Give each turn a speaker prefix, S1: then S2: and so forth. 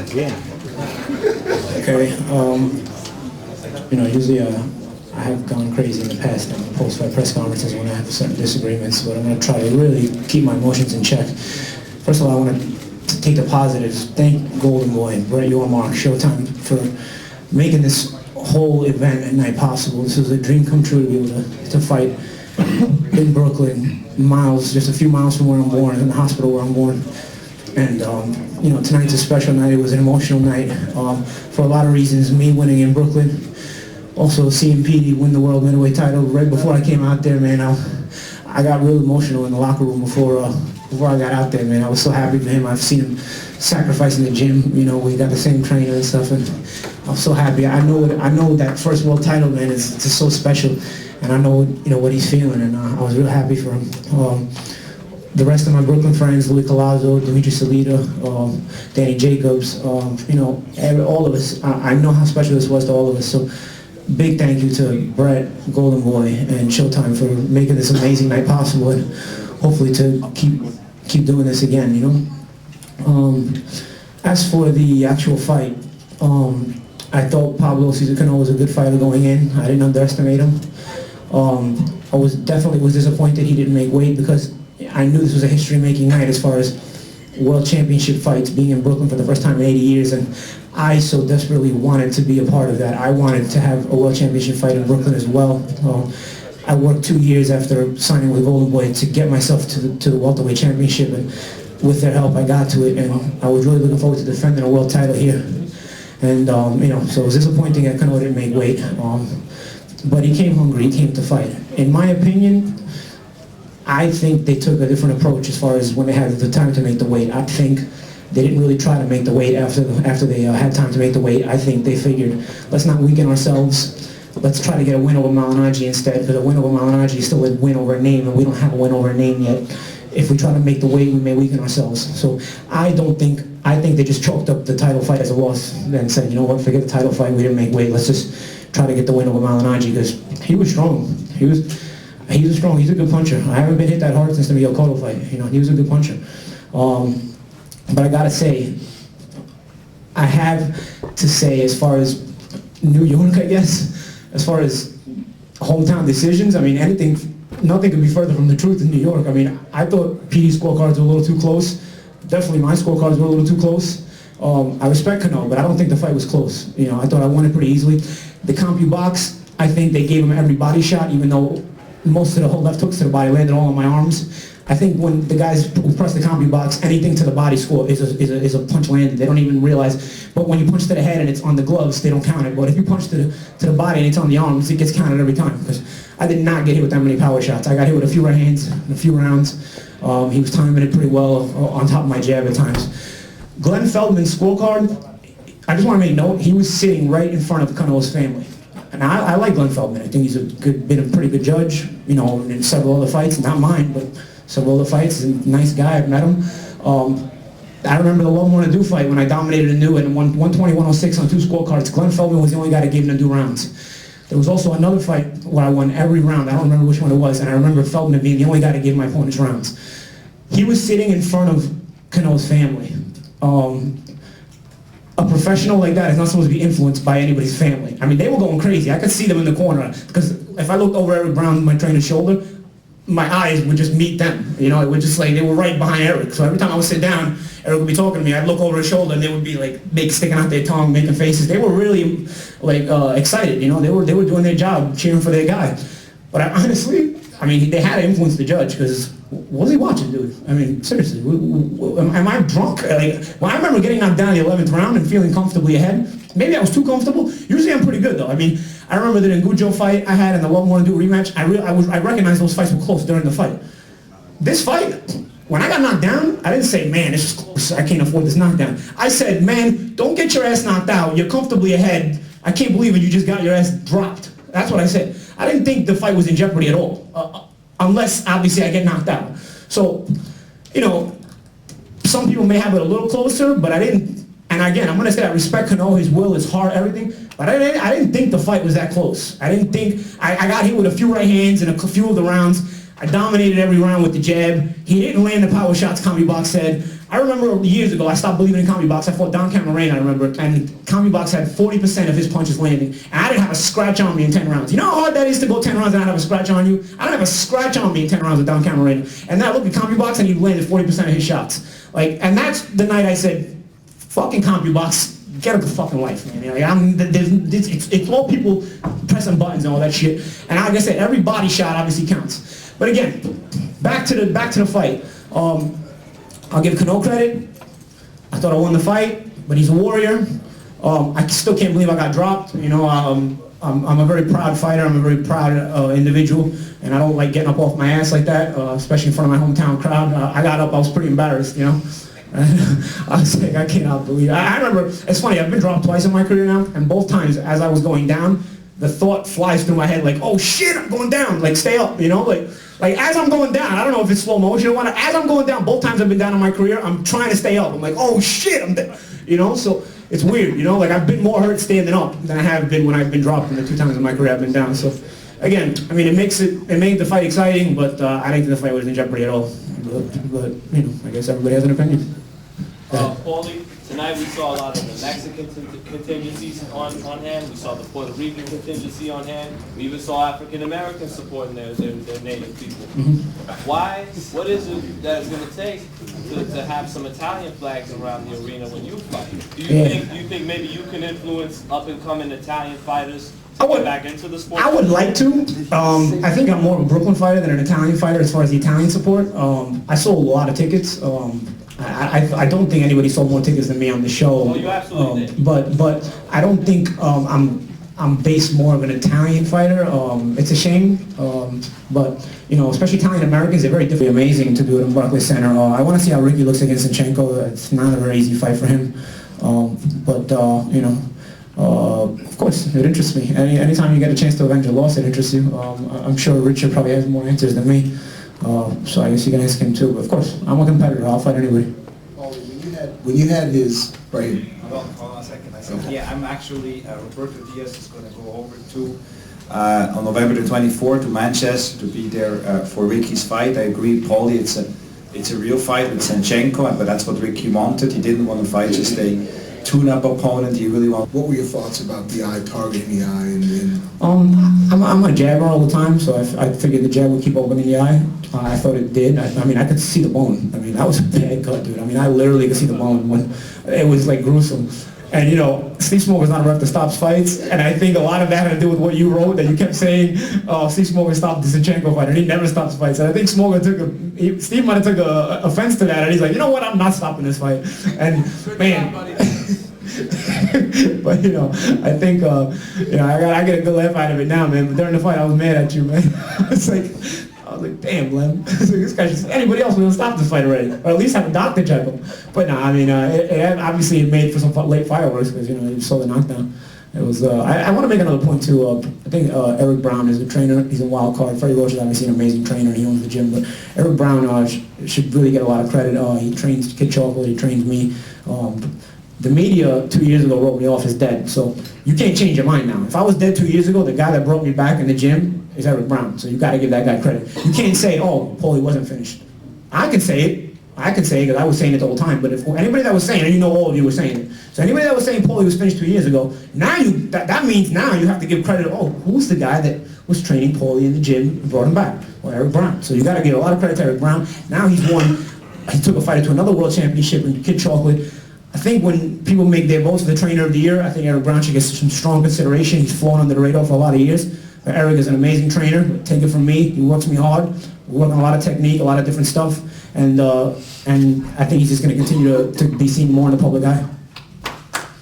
S1: Again.
S2: Okay. Usually I have gone crazy in the past in post-fight press conferences when I have certain disagreements, but I'm going to try to really keep my emotions in check. First of all, I want to take the positives. Thank Golden Boy, Brett Yormark, Showtime for making this whole event at night possible. This was a dream come true to be able to fight in Brooklyn, just a few miles from where I'm born, in the hospital where I'm born. And tonight's a special night. It was an emotional night for a lot of reasons. Me winning in Brooklyn, also seeing Petey win the world middleweight title right before I came out there, man. I got real emotional in the locker room before I got out there, man. I was so happy for him. I've seen him sacrifice in the gym. We got the same trainer and stuff, and I'm so happy. I know that first world title, man, is just so special, and I know what he's feeling, and I was real happy for him. The rest of my Brooklyn friends, Louis Collazo, Dimitri Salita, Danny Jacobs, all of us, I know how special this was to all of us. So big thank you to Brett, Golden Boy, and Showtime for making this amazing night possible, and hopefully to keep doing this again, As for the actual fight, I thought Pablo Cesar Cano was a good fighter going in. I didn't underestimate him. I was definitely disappointed he didn't make weight because I knew this was a history-making night as far as world championship fights, being in Brooklyn for the first time in 80 years, and I so desperately wanted to be a part of that. I wanted to have a world championship fight in Brooklyn as well. I worked 2 years after signing with Golden Boy to get myself to the welterweight championship, and with their help I got to it, and I was really looking forward to defending a world title here. And so it was disappointing that Cano didn't make weight, but he came hungry, he came to fight. In my opinion, I think they took a different approach as far as when they had the time to make the weight. I think they didn't really try to make the weight after they had time to make the weight. I think they figured, let's not weaken ourselves. Let's try to get a win over Malignaggi instead, because a win over Malignaggi is still a win over a name, and we don't have a win over a name yet. If we try to make the weight, we may weaken ourselves. So I think they just chalked up the title fight as a loss and said, you know what, forget the title fight, we didn't make weight. Let's just try to get the win over Malignaggi, because he was strong. He's strong. He's a good puncher. I haven't been hit that hard since the Miguel Cotto fight. He was a good puncher. But I gotta say, I have to say, as far as New York, I guess, as far as hometown decisions, nothing could be further from the truth in New York. I thought PD's scorecards were a little too close. Definitely my scorecards were a little too close. I respect Cano, but I don't think the fight was close. I thought I won it pretty easily. The CompuBox box, I think they gave him every body shot, even though most of the whole left hooks to the body landed all on my arms. I think when the guys who press the CompuBox box, anything to the body score is a punch landed. They don't even realize. But when you punch to the head and it's on the gloves, they don't count it. But if you punch to the body and it's on the arms, it gets counted every time. Because I did not get hit with that many power shots. I got hit with a few right hands in a few rounds. He was timing it pretty well on top of my jab at times. Glenn Feldman's scorecard, I just want to make note, he was sitting right in front of Cano's family. And I like Glenn Feldman. I think he's been a pretty good judge, in several other fights, not mine, but several other fights. He's a nice guy. I've met him. I remember the Love More Nadu fight when I dominated Nadu and won 120-106 on 2 scorecards. Glenn Feldman was the only guy that gave Nadu rounds. There was also another fight where I won every round. I don't remember which one it was, and I remember Feldman being the only guy to give my opponents rounds. He was sitting in front of Cano's family. A professional like that is not supposed to be influenced by anybody's family. They were going crazy. I could see them in the corner, because if I looked over Eric Brown, my trainer's shoulder, my eyes would just meet them. It would just they were right behind Eric. So every time I would sit down, Eric would be talking to me. I'd look over his shoulder, and they would be sticking out their tongue, making faces. They were really excited. They were doing their job, cheering for their guy. But honestly, they had to influence the judge, because what was he watching, dude? Seriously, am I drunk? I remember getting knocked down in the 11th round and feeling comfortably ahead. Maybe I was too comfortable. Usually I'm pretty good, though. I remember the Ngujo fight I had in the Love More Nadu rematch. I recognized those fights were close during the fight. This fight, when I got knocked down, I didn't say, man, this is close. I can't afford this knockdown. I said, man, don't get your ass knocked out. You're comfortably ahead. I can't believe it. You just got your ass dropped. That's what I said. I didn't think the fight was in jeopardy at all, unless, obviously, I get knocked out. So, some people may have it a little closer, but I didn't. And again, I'm going to say I respect Cano, his will, his heart, everything, but I didn't think the fight was that close. I didn't think, I got hit with a few right hands in a few of the rounds. I dominated every round with the jab. He didn't land the power shots CompuBox said. I remember years ago, I stopped believing in comedy box. I fought Don Camarena, I remember, and comedy box had 40% of his punches landing. And I didn't have a scratch on me in 10 rounds. You know how hard that is to go 10 rounds and not have a scratch on you? I don't have a scratch on me in 10 rounds with Don Camarena. And then I looked at comedy box and he landed 40% of his shots. Like, and that's the night I said, fucking comedy box, get a fucking life, man. You know, it's all people pressing buttons and all that shit. And like I said, every body shot obviously counts. But again, back to the fight. I'll give Cano credit. I thought I won the fight, but he's a warrior. I still can't believe I got dropped. You know, I'm a very proud fighter. I'm a very proud individual, and I don't like getting up off my ass like that, especially in front of my hometown crowd. I got up. I was pretty embarrassed, you know. I was like, I cannot believe it. I remember, it's funny, I've been dropped twice in my career now, and both times as I was going down, the thought flies through my head like, oh shit, I'm going down, like stay up, you know, like as I'm going down, I don't know if it's slow motion or what, as I'm going down, both times I've been down in my career, I'm trying to stay up. I'm like, oh shit, I'm dead, you know, so it's weird, you know, like I've been more hurt standing up than I have been when I've been dropped in the 2 times in my career I've been down. So again, I mean, it made the fight exciting, but I didn't think the fight was in jeopardy at all. But you know, I guess everybody has an opinion.
S1: Paulie, tonight we saw a lot of the Mexican contingencies on hand. We saw the Puerto Rican contingency on hand. We even saw African Americans supporting their native people. Why? What is it that it's going to take to have some Italian flags around the arena when you fight? Do you think maybe you can influence up and coming Italian fighters to get back into the sport?
S2: I would like to. I think I'm more of a Brooklyn fighter than an Italian fighter as far as the Italian support. I sold a lot of tickets. I don't think anybody sold more tickets than me on the show.
S1: Oh, you absolutely did.
S2: But I don't think I'm based more of an Italian fighter. It's a shame, but you know, especially Italian Americans, they're very different. Amazing to do it in Barclays Center. I want to see how Ricky looks against Zinchenko. It's not a very easy fight for him, but you know. Of course, it interests me. Anytime you get a chance to avenge a loss, it interests you. I'm sure Richard probably has more answers than me. So I guess you can ask him too. But of course, I'm a competitor. I'll fight anybody.
S3: When you had his right.
S4: Hold on a second. I said, yeah, I'm actually Roberto Diaz is going to go over to on November the 24th to Manchester to be there for Ricky's fight. I agree, Paulie. It's a real fight with Zinchenko, but that's what Ricky wanted. He didn't want to fight just a tune-up opponent. He really wanted.
S3: What were your thoughts about the eye, targeting the eye, and
S2: I'm a jabber all the time, so I figured the jab would keep opening the eye. I thought it did. I mean, I could see the bone. I mean, that was a bad cut, dude. I mean, I literally could see the bone when it was like gruesome. And you know, Steve Smoker's not a ref that stops fights, and I think a lot of that had to do with what you wrote, that you kept saying, Steve Smoker stopped the Zinchenko fight, and he never stops fights. And I think Smoker Steve might have took offense to that, and he's like, you know what, I'm not stopping this fight. And man, but you know, I think you know, I get a good laugh out of it now, man. But during the fight, I was mad at you, man. I was like, damn, Lem. This guy just, anybody else would have stopped this fight already, or at least have a doctor check him. But no, I mean, obviously it made for some late fireworks because you know you saw the knockdown. It was. I want to make another point too. I think Eric Brown is a trainer. He's a wild card. Freddie Roach is obviously an amazing trainer, and he owns the gym. But Eric Brown should really get a lot of credit. He trains Kid Chocolate. He trains me. The media 2 years ago wrote me off as dead, so you can't change your mind now. If I was dead 2 years ago, the guy that brought me back in the gym is Eric Brown, so you got to give that guy credit. You can't say, oh, Paulie wasn't finished. I can say it. I can say it because I was saying it the whole time, but if anybody that was saying it, and you know all of you were saying it, so anybody that was saying Paulie was finished 2 years ago, now that means now you have to give credit, oh, who's the guy that was training Paulie in the gym and brought him back? Well, Eric Brown. So you got to give a lot of credit to Eric Brown. Now he's won. He took a fighter to another world championship in Kid Chocolate. I think when people make their votes for the trainer of the year, I think Eric Brown should get some strong consideration. He's flown under the radar for a lot of years. But Eric is an amazing trainer. Take it from me. He works me hard. We work on a lot of technique, a lot of different stuff. And I think he's just going to continue to be seen more in the public eye.